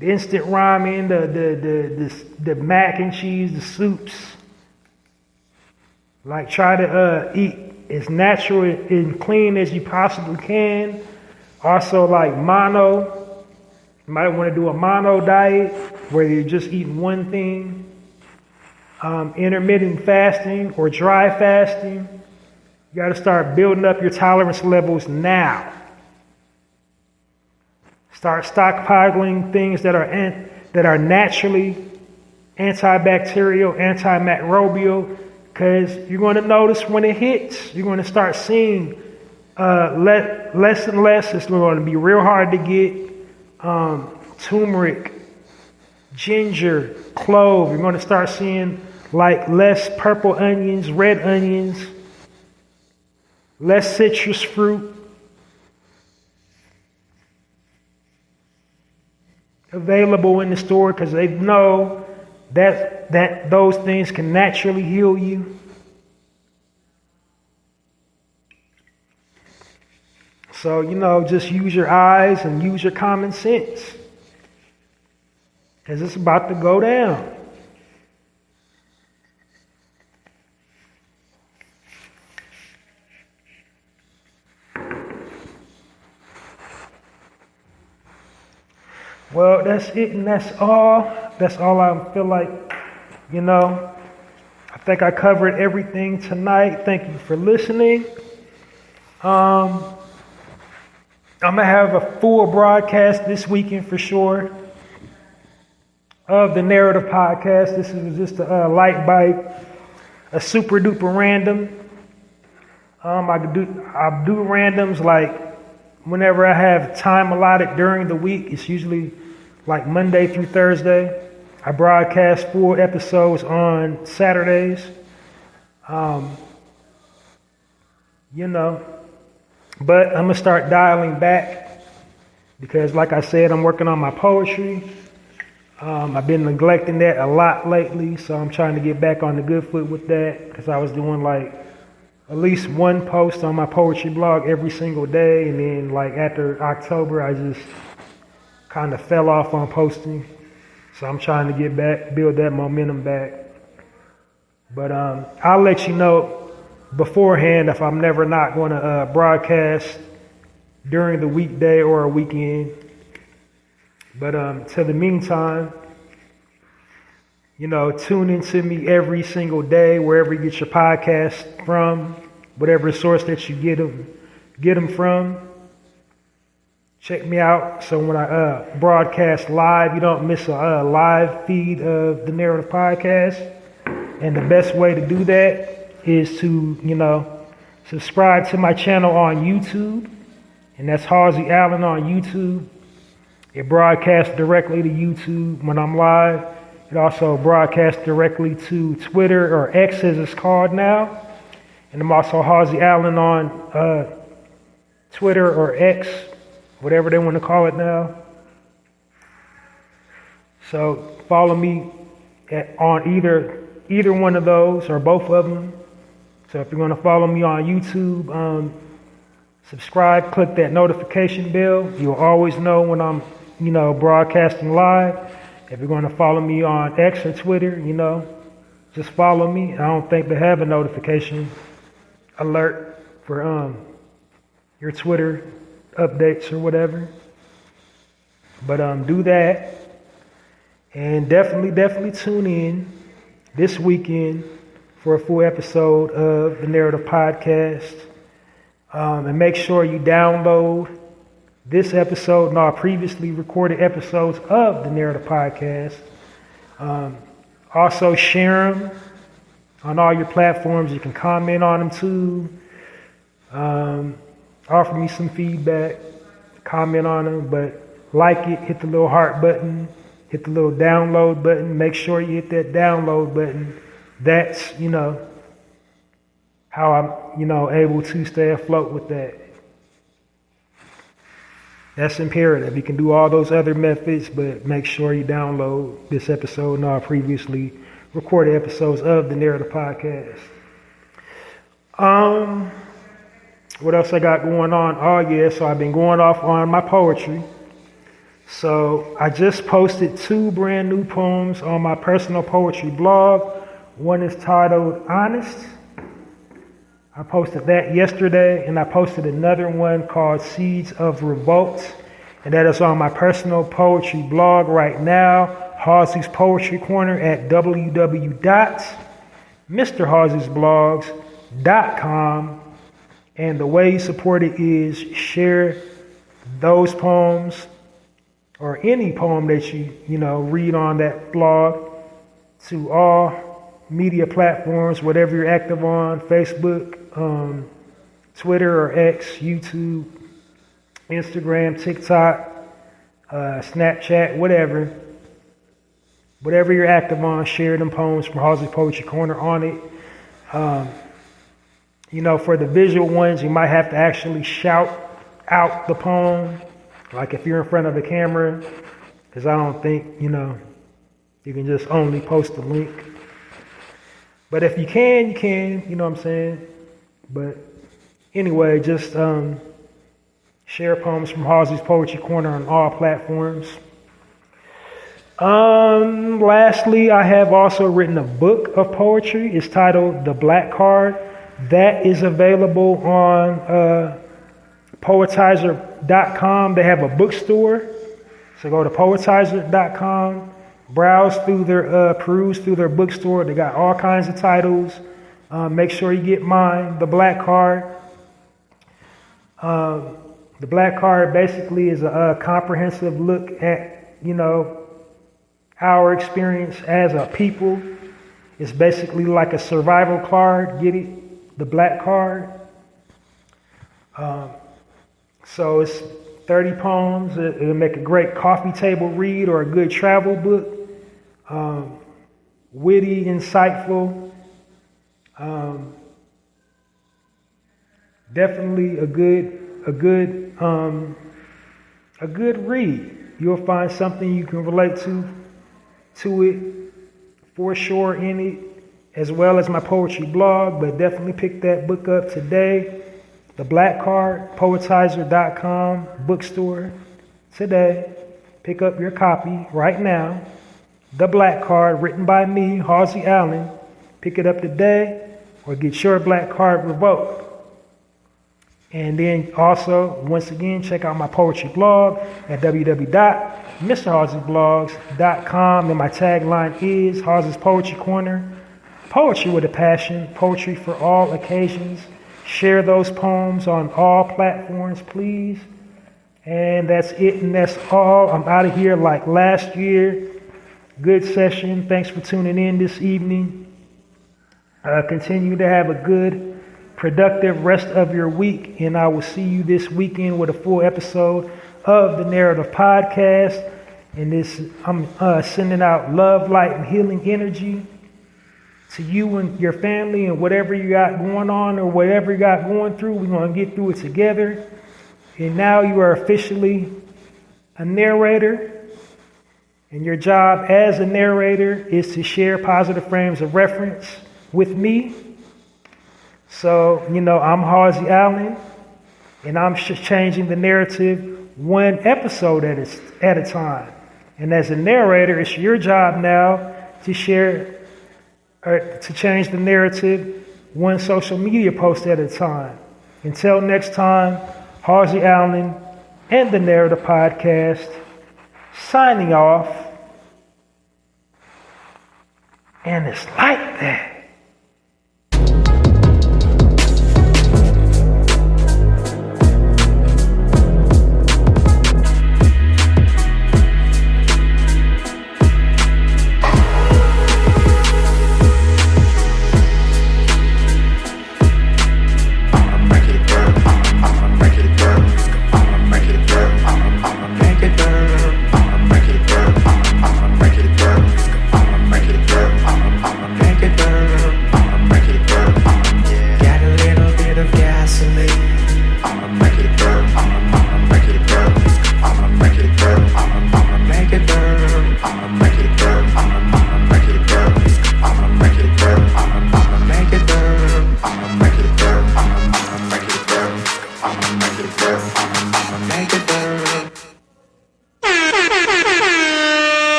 the instant ramen, the mac and cheese, the soups. Like, try to eat as natural and clean as you possibly can. Also, like mono. You might want to do a mono diet where you're just eating one thing. Intermittent fasting or dry fasting. You got to start building up your tolerance levels now. Start stockpiling things that are naturally antibacterial, antimicrobial, because you're going to notice when it hits, you're going to start seeing less and less. It's going to be real hard to get turmeric, ginger, clove. You're going to start seeing like less purple onions, red onions, less citrus fruit available in the store, because they know that those things can naturally heal you. So, you know, just use your eyes and use your common sense, because it's about to go down. Well, that's it, and that's all. That's all I feel like, you know. I think I covered everything tonight. Thank you for listening. I'm going to have a full broadcast this weekend for sure of the Narrative Podcast. This is just a light bite, a super duper random. I do randoms like whenever I have time allotted during the week. It's usually like Monday through Thursday. I broadcast full episodes on Saturdays. You know, but I'm going to start dialing back because, like I said, I'm working on my poetry. I've been neglecting that a lot lately, so I'm trying to get back on the good foot with that, because I was doing like at least one post on my poetry blog every single day, and then like after October, I just kind of fell off on posting. So I'm trying to get back, build that momentum back. But I'll let you know beforehand if I'm never not going to broadcast during the weekday or a weekend. But till the meantime, you know, tune into me every single day, wherever you get your podcast from, whatever source that you get them from. Check me out so when I broadcast live, you don't miss a live feed of the Narrative Podcast. And the best way to do that is to, you know, subscribe to my channel on YouTube. And that's Halsey Allen on YouTube. It broadcasts directly to YouTube when I'm live. It also broadcasts directly to Twitter, or X as it's called now. And I'm also Halsey Allen on Twitter or X, whatever they want to call it now. So follow me on either one of those or both of them. So if you're going to follow me on YouTube, subscribe, click that notification bell. You'll always know when I'm, you know, broadcasting live. If you're going to follow me on X or Twitter, you know, just follow me. I don't think they have a notification alert for your Twitter updates or whatever. But do that. And definitely tune in this weekend for a full episode of the Narrative Podcast. And make sure you download this episode and all previously recorded episodes of the Narrative Podcast. Also share them on all your platforms. You can comment on them too. Offer me some feedback, comment on them. But like it, hit the little heart button, hit the little download button. Make sure you hit that download button. That's, how I'm, able to stay afloat with that. That's imperative. You can do all those other methods, but make sure you download this episode and all previously recorded episodes of the Narrator Podcast. What else I got going on? Oh yeah, so I've been going off on my poetry. So I just posted 2 brand new poems on my personal poetry blog. One is titled Honest. I posted that yesterday, and I posted another one called Seeds of Revoked, and that is on my personal poetry blog right now, hallziespoetrycorner at www.mrhallziesblogs.com. And the way you support it is share those poems or any poem that you read on that blog to all media platforms, whatever you're active on, Facebook, Twitter or X, YouTube, Instagram, TikTok, Snapchat, whatever you're active on, share them poems from Halsey's Poetry Corner on it. For the visual ones, you might have to actually shout out the poem, like if you're in front of the camera, because I don't think, you can just only post the link. But if you can, you know what I'm saying? But anyway, just share poems from Halsey's Poetry Corner on all platforms. Lastly, I have also written a book of poetry. It's titled The Black Card. That is available on poetizer.com. They have a bookstore. So go to poetizer.com, peruse through their bookstore. They got all kinds of titles. Make sure you get mine, The Black Card. The Black Card basically is a comprehensive look at, our experience as a people. It's basically like a survival card. Get it? The Black Card. So it's 30 poems. It'll make a great coffee table read or a good travel book. Witty, insightful. Definitely a good read. You'll find something you can relate to it for sure in it, as well as my poetry blog. But definitely pick that book up today. The Black Card, poetizer.com, bookstore today. Pick up your copy right now. The Black Card, written by me, Halsey Allen. Pick it up today or get your Black Card revoked. And then also, once again, check out my poetry blog at www.mrhallziesblogs.com. And my tagline is Halsey's Poetry Corner. Poetry with a passion, poetry for all occasions. Share those poems on all platforms, please. And that's it, and that's all. I'm out of here like last year. Good session. Thanks for tuning in this evening. Continue to have a good, productive rest of your week, and I will see you this weekend with a full episode of the Narrative Podcast. And I'm sending out love, light, and healing energy to you and your family, and whatever you got going on or whatever you got going through. We're going to get through it together. And now you are officially a narrator. And your job as a narrator is to share positive frames of reference with me. So, I'm Halsey Allen, and I'm changing the narrative one episode at a time. And as a narrator, it's your job now to share or to change the narrative one social media post at a time. Until next time, Halsey Allen and the Narrator Podcast signing off. And it's like that. Make it burn.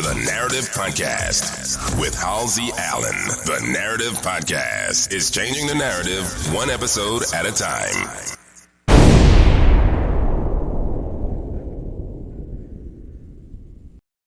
to the Narrative Podcast with Halsey Allen. The Narrative Podcast is changing the narrative one episode at a time.